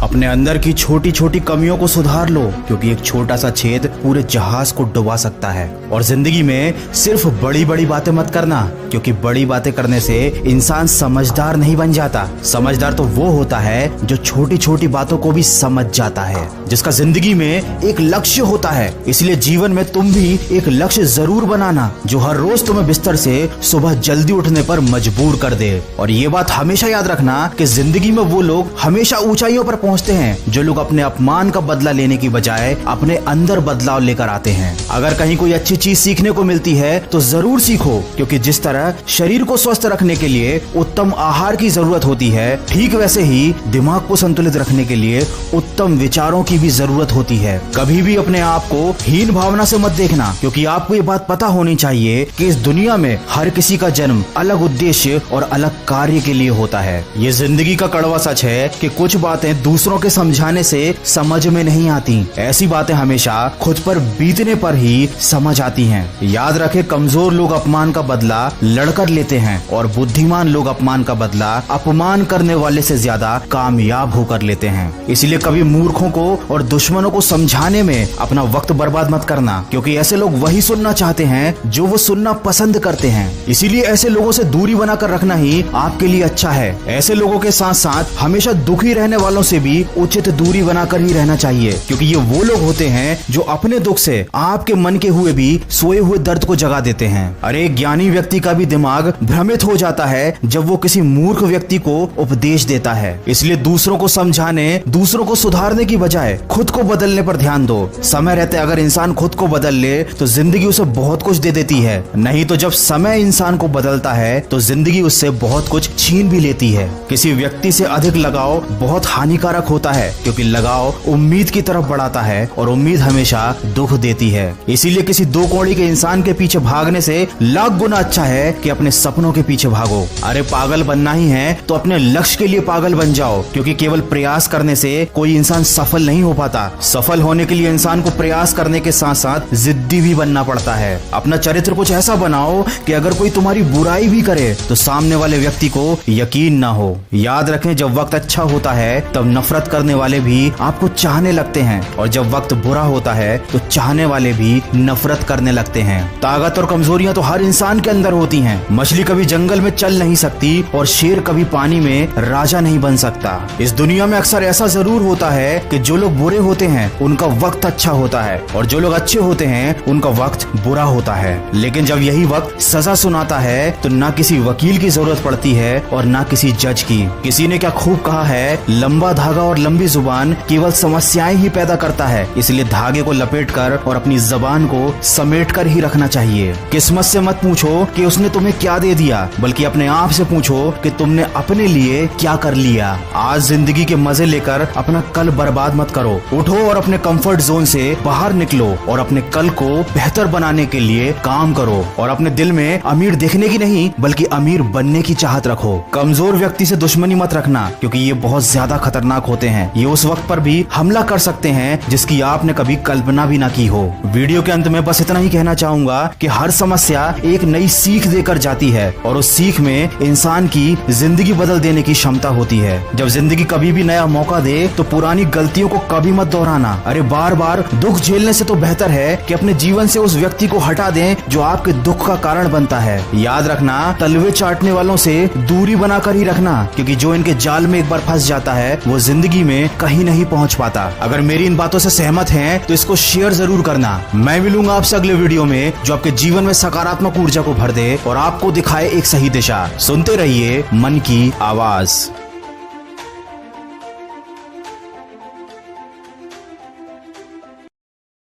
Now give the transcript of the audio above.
अपने अंदर की छोटी छोटी कमियों को सुधार लो, क्योंकि एक छोटा सा छेद पूरे जहाज को डुबा सकता है। और जिंदगी में सिर्फ बड़ी बड़ी बातें मत करना, क्योंकि बड़ी बातें करने से इंसान समझदार नहीं बन जाता। समझदार तो वो होता है जो छोटी छोटी बातों को भी समझ जाता है, जिसका जिंदगी में एक लक्ष्य होता है। इसलिए जीवन में तुम भी एक लक्ष्य जरूर बनाना, जो हर रोज तुम्हें बिस्तर से सुबह जल्दी उठने पर मजबूर कर दे। और ये बात हमेशा याद रखना कि जिंदगी में वो लोग हमेशा ऊंचाइयों पर पहुंचते हैं जो लोग अपने अपमान का बदला लेने की बजाय अपने अंदर बदलाव लेकर आते हैं। अगर कहीं कोई अच्छी चीज सीखने को मिलती है तो जरूर सीखो, क्योंकि जिस तरह शरीर को स्वस्थ रखने के लिए उत्तम आहार की जरूरत होती है, ठीक वैसे ही दिमाग को संतुलित रखने के लिए उत्तम विचारों की भी जरूरत होती है। कभी भी अपने आप को हीन भावना से मत देखना, क्योंकि आपको ये बात पता होनी चाहिए कि इस दुनिया में हर किसी का जन्म अलग उद्देश्य और अलग कार्य के लिए होता है। ये जिंदगी का कड़वा सच है कि कुछ बातें दूसरों के समझाने से समझ में नहीं आती। ऐसी बातें हमेशा खुद पर बीतने पर ही समझ आती हैं। याद रखें, कमजोर लोग अपमान का बदला लड़कर लेते हैं और बुद्धिमान लोग अपमान का बदला अपमान करने वाले से ज्यादा कामयाब होकर लेते हैं। इसलिए कभी मूर्खों को और दुश्मनों को समझाने में अपना वक्त बर्बाद मत करना, क्योंकि ऐसे लोग वही सुनना चाहते हैं जो वो सुनना पसंद करते हैं। इसीलिए ऐसे लोगों से दूरी बनाकर रखना ही आपके लिए अच्छा है। ऐसे लोगों के साथ साथ हमेशा दुखी रहने वालों से भी उचित दूरी बनाकर ही रहना चाहिए, क्योंकि ये वो लोग होते हैं जो अपने दुख से आपके मन के हुए भी सोए हुए दर्द को जगा देते हैं। अरे ज्ञानी व्यक्ति का भी दिमाग भ्रमित हो जाता है जब वो किसी मूर्ख व्यक्ति को उपदेश देता है। इसलिए दूसरों को समझाने, दूसरों को सुधारने की बजाय खुद को बदलने पर ध्यान दो। समय रहते अगर इंसान खुद को बदल ले तो जिंदगी उसे बहुत कुछ दे देती है, नहीं तो जब समय इंसान को बदलता है तो जिंदगी उससे बहुत कुछ छीन भी लेती है। किसी व्यक्ति से अधिक लगाव बहुत हानिकारक होता है, क्योंकि लगाव उम्मीद की तरफ बढ़ाता है और उम्मीद हमेशा दुख देती है। इसीलिए किसी दो कौड़ी के इंसान के पीछे भागने से लाख गुना अच्छा है कि अपने सपनों के पीछे भागो। अरे पागल बनना ही है तो अपने लक्ष्य के लिए पागल बन जाओ, क्योंकि केवल प्रयास करने से कोई इंसान सफल नहीं हो पाता। सफल होने के लिए इंसान को प्रयास करने के साथ साथ जिद्दी भी बनना पड़ता है। अपना चरित्र कुछ ऐसा बनाओ कि अगर कोई तुम्हारी बुराई भी करे तो सामने वाले व्यक्ति को यकीन ना हो। याद रखें, जब वक्त अच्छा होता है तब नफरत करने वाले भी आपको चाहने लगते हैं, और जब वक्त बुरा होता है तो चाहने वाले भी नफरत करने लगते हैं। ताकत और कमजोरियां तो हर इंसान के अंदर होती हैं। मछली कभी जंगल में चल नहीं सकती और शेर कभी पानी में राजा नहीं बन सकता। इस दुनिया में अक्सर ऐसा जरूर होता है कि जो लोग बुरे होते हैं उनका वक्त अच्छा होता है, और जो लोग अच्छे होते हैं उनका वक्त बुरा होता है। लेकिन जब यही वक्त सजा सुनाता है तो ना किसी वकील की जरूरत पड़ती है और ना किसी जज की। किसी ने क्या खूब कहा है, लंबा धागा और लंबी जुबान केवल समस्याएं ही पैदा करता है। इसलिए धागे को लपेटकर और अपनी जबान को समेटकर ही रखना चाहिए। किस्मत से मत पूछो कि उसने तुम्हें क्या दे दिया, बल्कि अपने आप से पूछो कि तुमने अपने लिए क्या कर लिया। आज जिंदगी के मजे लेकर अपना कल बर्बाद मत करो। उठो और अपने कंफर्ट जोन से बाहर निकलो और अपने कल को बेहतर बनाने के लिए काम करो। और अपने दिल में अमीर देखने की नहीं बल्कि अमीर बनने की चाहत रखो। कमजोर व्यक्ति से दुश्मनी मत रखना, क्योंकि ये बहुत ज्यादा खतरनाक होते हैं। ये उस वक्त पर भी हमला कर सकते हैं जिसकी आपने कभी कल्पना भी ना की हो। वीडियो के अंत में बस इतना ही कहना चाहूंगा कि हर समस्या एक नई सीख देकर जाती है, और उस सीख में इंसान की जिंदगी बदल देने की क्षमता होती है। जब जिंदगी कभी भी नया मौका दे तो पुरानी गलतियों को कभी मत दोहराना। अरे बार बार दुख झेलने से तो बेहतर है कि अपने जीवन से उस व्यक्ति को हटा दें जो आपके दुख का कारण बनता है। याद रखना, तलवे चाटने वालों से दूरी बनाकर ही रखना, क्योंकि जो इनके जाल में एक बार फंस जाता है वो जिंदगी में कहीं नहीं पहुंच पाता। अगर मेरी इन बातों से सहमत हैं तो इसको शेयर जरूर करना। मैं मिलूंगा आपसे अगले वीडियो में जो आपके जीवन में सकारात्मक ऊर्जा को भर दे और आपको दिखाए एक सही दिशा। सुनते रहिए मन की आवाज।